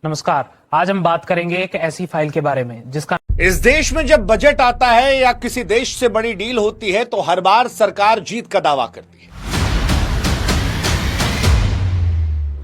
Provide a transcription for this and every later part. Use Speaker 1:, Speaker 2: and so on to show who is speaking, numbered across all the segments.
Speaker 1: नमस्कार। आज हम बात करेंगे एक ऐसी फाइल के बारे में जिसका
Speaker 2: इस देश में जब बजट आता है या किसी देश से बड़ी डील होती है तो हर बार सरकार जीत का दावा करती है।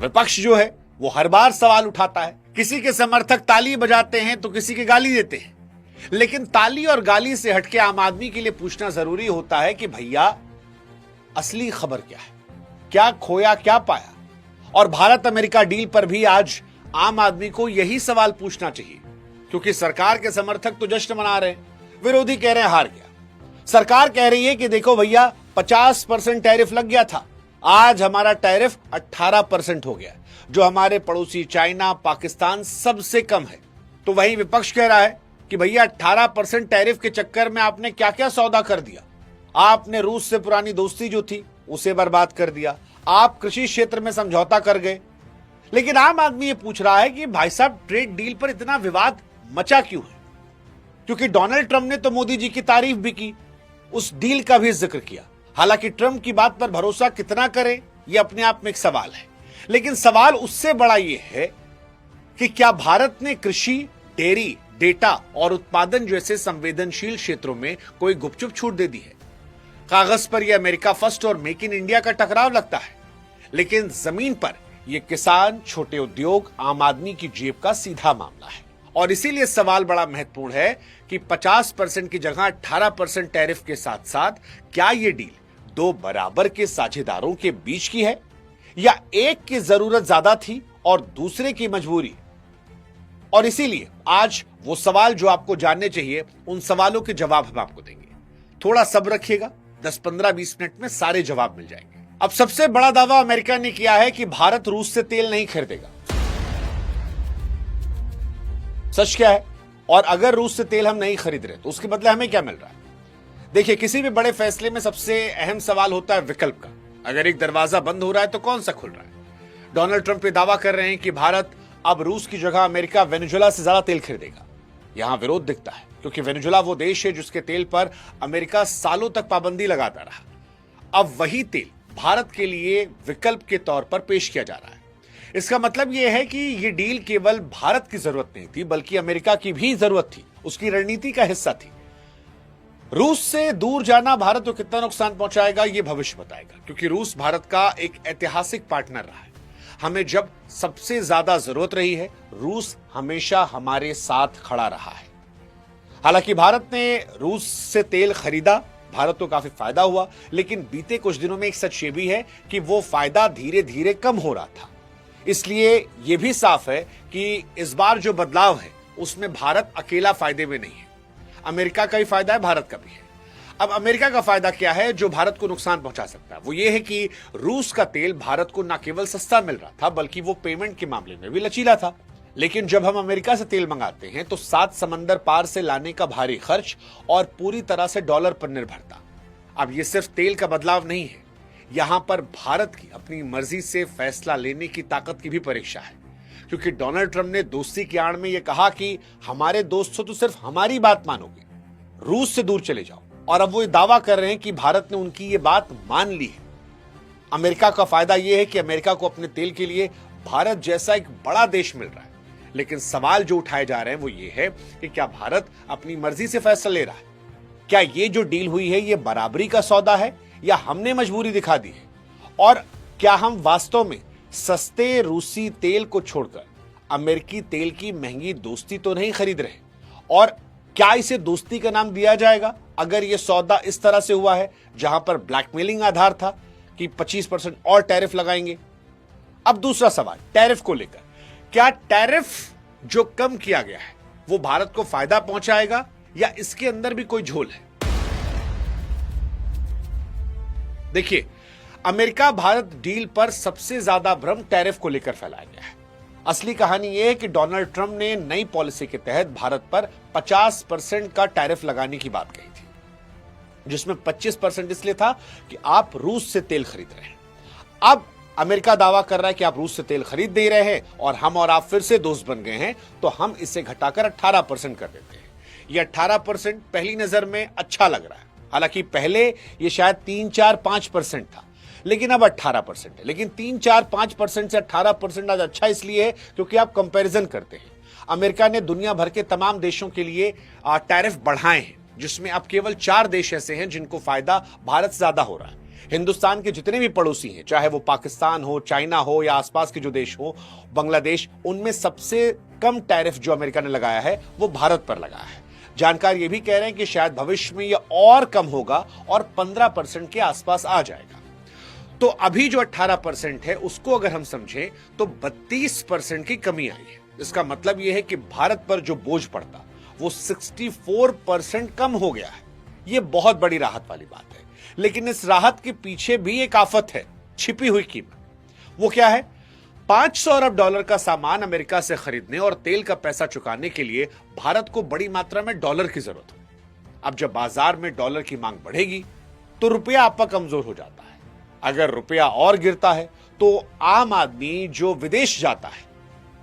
Speaker 2: विपक्ष जो है वो हर बार सवाल उठाता है। किसी के समर्थक ताली बजाते हैं तो किसी के गाली देते हैं, लेकिन ताली और गाली से हटके आम आदमी के लिए पूछना जरूरी होता है कि भैया असली खबर क्या है, क्या खोया क्या पाया। और भारत अमेरिका डील पर भी आज आम आदमी को यही सवाल पूछना चाहिए, क्योंकि सरकार के समर्थक तो जश्न मना रहे हैं, विरोधी कह रहे हैं हार गया। सरकार कह रही है कि देखो भैया 50% टैरिफ लग गया था, आज हमारा टैरिफ 18% हो गया, जो हमारे पड़ोसी चाइना पाकिस्तान सबसे कम है। तो वहीं विपक्ष कह रहा है कि भैया 18% टैरिफ के चक्कर में आपने क्या क्या सौदा कर दिया। आपने रूस से पुरानी दोस्ती जो थी उसे बर्बाद कर दिया, आप कृषि क्षेत्र में समझौता कर गए। लेकिन आम आदमी ये पूछ रहा है कि भाई साहब ट्रेड डील पर इतना विवाद मचा क्यों है? क्योंकि डोनाल्ड ट्रंप ने तो मोदी जी की तारीफ भी की, उस डील का भी जिक्र किया। हालांकि ट्रंप की बात पर भरोसा कितना करें यह अपने आप में एक सवाल है, लेकिन सवाल उससे बड़ा यह है कि क्या भारत ने कृषि, डेयरी, डेटा और उत्पादन जैसे संवेदनशील क्षेत्रों में कोई गुपचुप छूट दे दी है? कागज पर यह अमेरिका फर्स्ट और मेक इन इंडिया का टकराव लगता है, लेकिन जमीन पर यह किसान, छोटे उद्योग, आम आदमी की जेब का सीधा मामला है। और इसीलिए सवाल बड़ा महत्वपूर्ण है कि 50% की जगह 18% टैरिफ के साथ साथ क्या यह डील दो बराबर के साझेदारों के बीच की है, या एक की जरूरत ज्यादा थी और दूसरे की मजबूरी? और इसीलिए आज वो सवाल जो आपको जानने चाहिए, उन सवालों के जवाब हम आपको देंगे। थोड़ा सब्र रखिएगा, 10-15-20 मिनट में सारे जवाब मिल जाएंगे। अब सबसे बड़ा दावा अमेरिका ने किया है कि भारत रूस से तेल नहीं खरीदेगा। सच क्या है? और अगर रूस से तेल हम नहीं खरीद रहे तो उसके बदले हमें क्या मिल रहा है? देखिए, किसी भी बड़े फैसले में सबसे अहम सवाल होता है विकल्प का। अगर एक दरवाजा बंद हो रहा है तो कौन सा खुल रहा है? डोनाल्ड ट्रंप ये दावा कर रहे हैं कि भारत अब रूस की जगह अमेरिका वेनेजुएला से ज्यादा तेल खरीदेगा। यहां विरोध दिखता है, क्योंकि वेनेजुएला वो देश है जिसके तेल पर अमेरिका सालों तक पाबंदी लगाता रहा। अब वही तेल भारत के लिए विकल्प के तौर पर पेश किया जा रहा है। इसका मतलब यह है कि यह डील केवल भारत की जरूरत नहीं थी, बल्कि अमेरिका की भी जरूरत थी, उसकी रणनीति का हिस्सा थी। रूस से दूर जाना भारत को कितना नुकसान पहुंचाएगा यह भविष्य बताएगा, क्योंकि रूस भारत का एक ऐतिहासिक पार्टनर रहा है। हमें जब सबसे ज्यादा जरूरत रही है, रूस हमेशा हमारे साथ खड़ा रहा है। हालांकि भारत ने रूस से तेल खरीदा, भारत को काफी फायदा हुआ, लेकिन बीते कुछ दिनों में एक सच ये भी है कि वो फायदा धीरे धीरे कम हो रहा था। इसलिए यह भी साफ है कि इस बार जो बदलाव है उसमें भारत अकेला फायदे में नहीं है, अमेरिका का भी फायदा है, भारत का भी है। अब अमेरिका का फायदा क्या है जो भारत को नुकसान पहुंचा सकता है? वो ये है कि रूस का तेल भारत को न केवल सस्ता मिल रहा था, बल्कि वो पेमेंट के मामले में भी लचीला था। लेकिन जब हम अमेरिका से तेल मंगाते हैं तो 7 समंदर पार से लाने का भारी खर्च और पूरी तरह से डॉलर पर निर्भरता। अब ये सिर्फ तेल का बदलाव नहीं है, यहां पर भारत की अपनी मर्जी से फैसला लेने की ताकत की भी परीक्षा है, क्योंकि डोनाल्ड ट्रंप ने दोस्ती की आड़ में यह कहा कि हमारे दोस्त हो तो सिर्फ हमारी बात मानोगे, रूस से दूर चले जाओ। और अब वो ये दावा कर रहे हैं कि भारत ने उनकी ये बात मान ली है। अमेरिका का फायदा यह है कि अमेरिका को अपने तेल के लिए भारत जैसा एक बड़ा देश मिल रहा है। लेकिन सवाल जो उठाए जा रहे हैं वो ये है कि क्या भारत अपनी मर्जी से फैसला ले रहा है? क्या ये जो डील हुई है ये बराबरी का सौदा है, या हमने मजबूरी दिखा दी है? और क्या हम वास्तव में सस्ते रूसी तेल को छोड़कर अमेरिकी तेल की महंगी दोस्ती तो नहीं खरीद रहे? और क्या इसे दोस्ती का नाम दिया जाएगा अगर यह सौदा इस तरह से हुआ है जहां पर ब्लैकमेलिंग आधार था कि 25% और टैरिफ लगाएंगे? अब दूसरा सवाल टैरिफ को लेकर, क्या टैरिफ जो कम किया गया है वो भारत को फायदा पहुंचाएगा, या इसके अंदर भी कोई झोल है? देखिए, अमेरिका भारत डील पर सबसे ज्यादा भ्रम टैरिफ को लेकर फैलाया गया है। असली कहानी यह है कि डोनाल्ड ट्रंप ने नई पॉलिसी के तहत भारत पर 50% का टैरिफ लगाने की बात कही थी, जिसमें 25% इसलिए था कि आप रूस से तेल खरीद रहे हैं। अब अमेरिका दावा कर रहा है कि आप रूस से तेल खरीद दे रहे हैं और हम और आप फिर से दोस्त बन गए हैं, तो हम इसे घटाकर 18% कर देते हैं। यह 18% पहली नजर में अच्छा लग रहा है, हालांकि पहले यह शायद 3, 4, 5% था, लेकिन अब 18% है। लेकिन 3, 4, 5% से 18% आज अच्छा इसलिए है क्योंकि आप कंपैरिजन करते हैं। अमेरिका ने दुनिया भर के तमाम देशों के लिए टैरिफ बढ़ाए हैं, जिसमें अब केवल 4 देश ऐसे हैं जिनको फायदा भारत से ज्यादा हो रहा है। हिंदुस्तान के जितने भी पड़ोसी हैं, चाहे वो पाकिस्तान हो, चाइना हो या आसपास के जो देश हो, बांग्लादेश, उनमें सबसे कम टैरिफ जो अमेरिका ने लगाया है वो भारत पर लगाया है। जानकार ये भी कह रहे हैं कि शायद भविष्य में यह और कम होगा और 15% के आसपास आ जाएगा। तो अभी जो 18% है उसको अगर हम समझें तो 32% की कमी आई है। इसका मतलब यह है कि भारत पर जो बोझ पड़ता वो 64% कम हो गया है। यह बहुत बड़ी राहत वाली बात है। लेकिन इस राहत के पीछे भी एक आफत है, छिपी हुई कीमत। वो क्या है? 500 अरब डॉलर का सामान अमेरिका से खरीदने और तेल का पैसा चुकाने के लिए भारत को बड़ी मात्रा में डॉलर की जरूरत हो। अब जब बाजार में डॉलर की मांग बढ़ेगी तो रुपया आपका कमजोर हो जाता है। अगर रुपया और गिरता है तो आम आदमी जो विदेश जाता है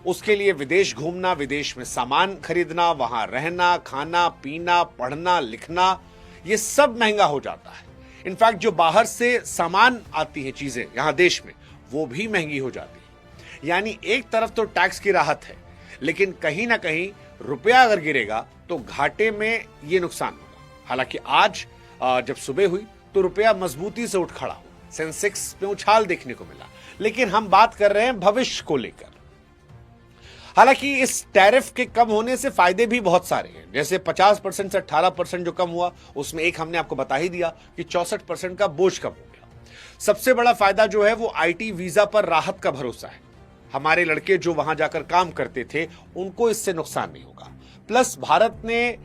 Speaker 2: उसके लिए विदेश घूमना, विदेश में सामान खरीदना, वहां रहना, खाना पीना, पढ़ना लिखना, यह सब महंगा हो जाता है। इनफैक्ट जो बाहर से सामान आती है, चीजें यहां देश में, वो भी महंगी हो जाती है। यानी एक तरफ तो टैक्स की राहत है, लेकिन कहीं ना कहीं रुपया अगर गिरेगा तो घाटे में ये नुकसान होगा। हालांकि आज जब सुबह हुई तो रुपया मजबूती से उठ खड़ा हुआ, सेंसेक्स में उछाल देखने को मिला। लेकिन हम बात कर रहे हैं भविष्य को लेकर। हालांकि इस टैरिफ के कम होने से फायदे भी बहुत सारे हैं। जैसे 50% से 18% जो कम हुआ, उसमें एक हमने आपको बता ही दिया कि 64% का बोझ कम हो गया। सबसे बड़ा फायदा जो है वो आईटी वीजा पर राहत का भरोसा है। हमारे लड़के जो वहां जाकर काम करते थे उनको इससे नुकसान नहीं होगा। प्लस भारत ने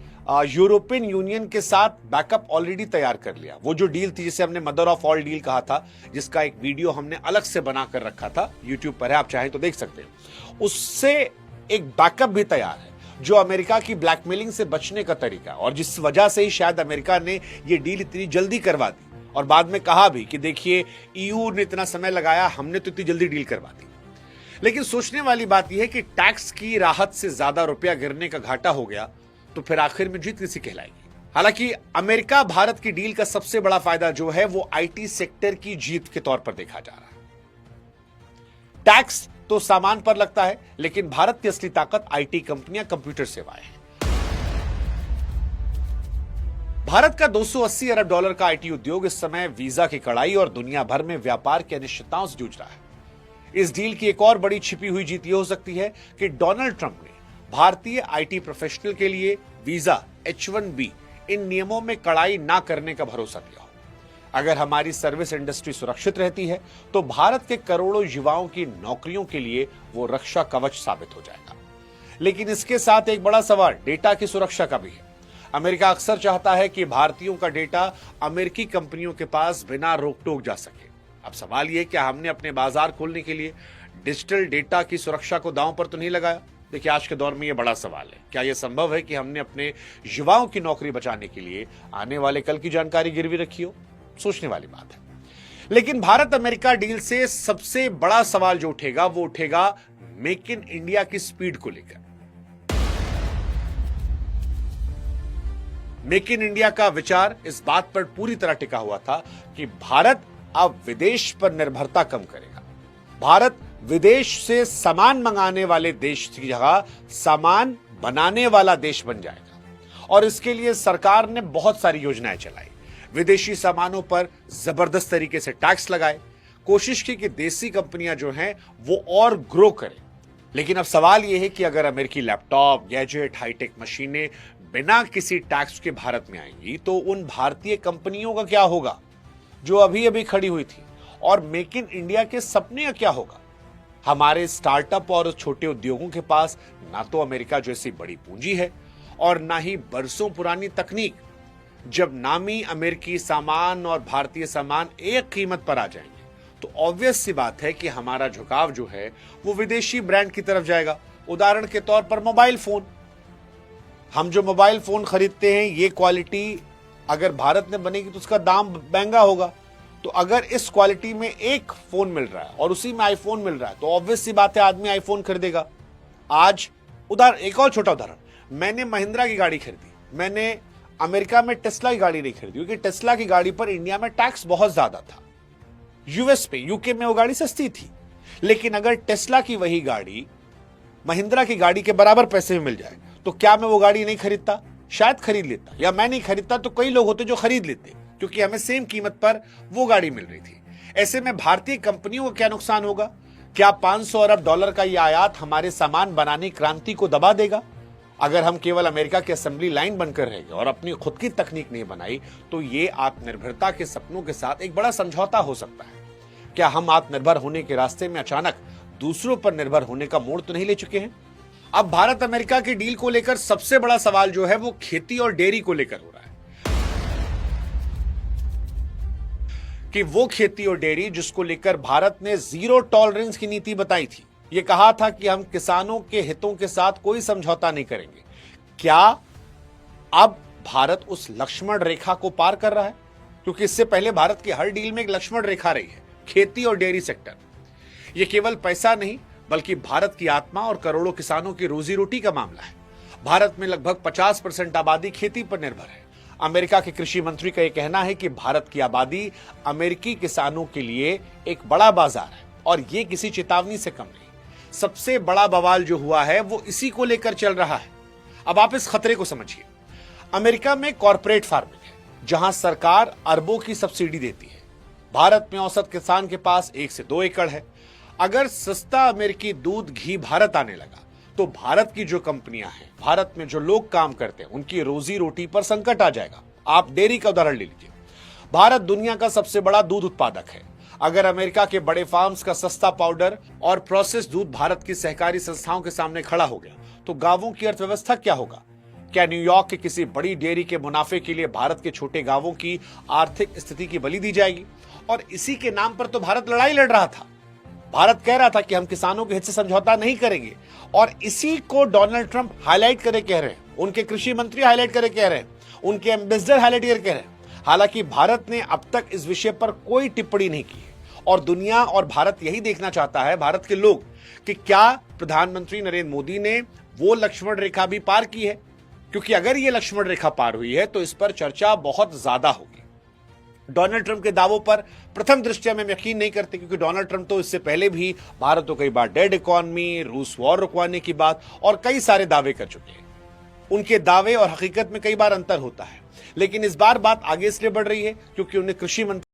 Speaker 2: यूरोपियन यूनियन के साथ बैकअप ऑलरेडी तैयार कर लिया। वो जो डील थी जिसे हमने मदर ऑफ ऑल डील कहा था, जिसका एक वीडियो हमने अलग से बनाकर रखा था, यूट्यूब पर है, आप चाहें तो देख सकते हैं। उससे एक बैकअप भी तैयार है जो अमेरिका की ब्लैकमेलिंग से बचने का तरीका, और जिस वजह से ही शायद अमेरिका ने ये डील इतनी जल्दी करवा दी और बाद में कहा भी कि देखिए ईयू ने इतना समय लगाया, हमने तो इतनी जल्दी डील करवा दी। लेकिन सोचने वाली बात यह है कि टैक्स की राहत से ज्यादा रुपया गिरने का घाटा हो गया तो फिर आखिर में जीत किसी कहलाएगी। हालांकि अमेरिका भारत की डील का सबसे बड़ा फायदा जो है वो आईटी सेक्टर की जीत के तौर पर देखा जा रहा है। टैक्स तो सामान पर लगता है, लेकिन भारत की असली ताकत आईटी कंपनियां, कंप्यूटर सेवाएं हैं। भारत का 280 अरब डॉलर का आईटी उद्योग इस समय वीजा की कड़ाई और दुनिया भर में व्यापार की अनिश्चितताओं से जूझ रहा है। इस डील की एक और बड़ी छिपी हुई जीत यह हो सकती है कि डोनाल्ड ट्रंप ने भारतीय आईटी प्रोफेशनल के लिए वीजा H1B इन नियमों में कड़ाई ना करने का भरोसा दिया हो। अगर हमारी सर्विस इंडस्ट्री सुरक्षित रहती है तो भारत के करोड़ों युवाओं की नौकरियों के लिए वो रक्षा कवच साबित हो जाएगा। लेकिन इसके साथ एक बड़ा सवाल डेटा की सुरक्षा का भी है। अमेरिका अक्सर चाहता है कि भारतीयों का डेटा अमेरिकी कंपनियों के पास बिना रोक टोक जा सके। अब सवाल यह कि हमने अपने बाजार खोलने के लिए डिजिटल डेटा की सुरक्षा को दांव पर तो नहीं लगाया। देखिए आज के दौर में यह बड़ा सवाल है, क्या यह संभव है कि हमने अपने युवाओं की नौकरी बचाने के लिए आने वाले कल की जानकारी गिरवी रखी हो? सोचने वाली बात है। लेकिन भारत अमेरिका डील से सबसे बड़ा सवाल जो उठेगा वो उठेगा मेक इन इंडिया की स्पीड को लेकर। मेक इन इंडिया का विचार इस बात पर पूरी तरह टिका हुआ था कि भारत अब विदेश पर निर्भरता कम करेगा। भारत विदेश से सामान मंगाने वाले देश की जगह सामान बनाने वाला देश बन जाएगा। और इसके लिए सरकार ने बहुत सारी योजनाएं चलाई। विदेशी सामानों पर जबरदस्त तरीके से टैक्स लगाए, कोशिश की कि देसी कंपनियां जो हैं वो और ग्रो करें। लेकिन अब सवाल यह है कि अगर अमेरिकी लैपटॉप, गैजेट, हाईटेक मशीनें बिना किसी टैक्स के भारत में आएंगी तो उन भारतीय कंपनियों का क्या होगा जो अभी अभी खड़ी हुई थी? और मेक इन इंडिया के सपने का क्या होगा? हमारे स्टार्टअप और छोटे उद्योगों के पास ना तो अमेरिका जैसी बड़ी पूंजी है और ना ही बरसों पुरानी तकनीक। जब नामी अमेरिकी सामान और भारतीय सामान एक कीमत पर आ जाएंगे तो ऑब्वियस सी बात है कि हमारा झुकाव जो है वो विदेशी ब्रांड की तरफ जाएगा। उदाहरण के तौर पर मोबाइल फोन। हम जो मोबाइल फोन खरीदते हैं ये क्वालिटी अगर भारत में बनेगी तो उसका दाम महंगा होगा। तो अगर इस क्वालिटी में एक फोन मिल रहा है और उसी में आईफोन मिल रहा है तो ऑब्वियस सी बात है आदमी आईफोन खरीदेगा। आज एक और छोटा उदाहरण, मैंने महिंद्रा की गाड़ी खरीदी, मैंने अमेरिका में टेस्ला की गाड़ी नहीं खरीदी क्योंकि टेस्ला की गाड़ी पर इंडिया में टैक्स बहुत ज्यादा था। यूएस पे, यूके में वो गाड़ी सस्ती थी, लेकिन अगर टेस्ला की वही गाड़ी महिंद्रा की गाड़ी के बराबर पैसे में मिल जाए तो क्या मैं वो गाड़ी नहीं खरीदता? शायद खरीद लेता, या मैं नहीं खरीदता तो कई लोग होते जो खरीद लेते, क्योंकि हमें सेम कीमत पर वो गाड़ी मिल रही थी। ऐसे में भारतीय कंपनियों को क्या नुकसान होगा? क्या 500 अरब डॉलर का यह आयात हमारे सामान बनाने की क्रांति को दबा देगा? अगर हम केवल अमेरिका की असेंबली लाइन बनकर रह गए और अपनी खुद की तकनीक नहीं बनाई तो ये आत्मनिर्भरता के सपनों के साथ एक बड़ा समझौता हो सकता है। क्या हम आत्मनिर्भर होने के रास्ते में अचानक दूसरों पर निर्भर होने का मोड़ तो नहीं ले चुके हैं? अब भारत अमेरिका की डील को लेकर सबसे बड़ा सवाल जो है वो खेती और डेयरी को लेकर हो रहा है कि वो खेती और डेयरी जिसको लेकर भारत ने जीरो टॉलरेंस की नीति बताई थी। ये कहा था कि हम किसानों के हितों के साथ कोई समझौता नहीं करेंगे। क्या अब भारत उस लक्ष्मण रेखा को पार कर रहा है? क्योंकि इससे पहले भारत की हर डील में एक लक्ष्मण रेखा रही है, खेती और डेयरी सेक्टर। ये केवल पैसा नहीं बल्कि भारत की आत्मा और करोड़ों किसानों की रोजी रोटी का मामला है। भारत में लगभग 50% आबादी खेती पर निर्भर है। अमेरिका के कृषि मंत्री का यह कहना है कि भारत की आबादी अमेरिकी किसानों के लिए एक बड़ा बाजार है और ये किसी चेतावनी से कम नहीं। सबसे बड़ा बवाल जो हुआ है वो इसी को लेकर चल रहा है। अब आप इस खतरे को समझिए। अमेरिका में कॉर्पोरेट फार्मिंग है जहां सरकार अरबों की सब्सिडी देती है। भारत में औसत किसान के पास 1 से 2 एकड़ है। अगर सस्ता अमेरिकी दूध घी भारत आने लगा तो भारत की जो कंपनियां हैं, भारत में जो लोग काम करते हैं, उनकी रोजी रोटी पर संकट आ जाएगा। आप डेयरी का उदाहरण ले लीजिए। भारत दुनिया का सबसे बड़ा दूध उत्पादक है। अगर अमेरिका के बड़े फार्म्स का सस्ता पाउडर और प्रोसेस दूध भारत की सहकारी संस्थाओं के सामने खड़ा हो गया तो गांवों की अर्थव्यवस्था क्या होगा? क्या न्यूयॉर्क के किसी बड़ी डेयरी के मुनाफे के लिए भारत के छोटे गांवों की आर्थिक स्थिति की बलि दी जाएगी? और इसी के नाम पर तो भारत लड़ाई लड़ रहा था। भारत कह रहा था कि हम किसानों के हित से समझौता नहीं करेंगे और इसी को डोनाल्ड ट्रंप हाईलाइट करे कह रहे हैं, उनके कृषि मंत्री हाईलाइट करे कह रहे हैं, उनके एम्बेसडर हाईलाइट करे कह रहे हैं। हालांकि भारत ने अब तक इस विषय पर कोई टिप्पणी नहीं की है और दुनिया और भारत यही देखना चाहता है, भारत के लोग, कि क्या प्रधानमंत्री नरेंद्र मोदी ने वो लक्ष्मण रेखा भी पार की है? क्योंकि अगर ये लक्ष्मण रेखा पार हुई है तो इस पर चर्चा बहुत ज्यादा होगी। डोनाल्ड ट्रंप के दावों पर प्रथम दृष्टया में यकीन नहीं करते, क्योंकि डोनाल्ड ट्रंप तो इससे पहले भी भारत को कई बार डेड इकोनॉमी, रूस वॉर रुकवाने की बात और कई सारे दावे कर चुके हैं। उनके दावे और हकीकत में कई बार अंतर होता है, लेकिन इस बार बात आगे इसलिए बढ़ रही है क्योंकि उन्हें कृषि मंत्री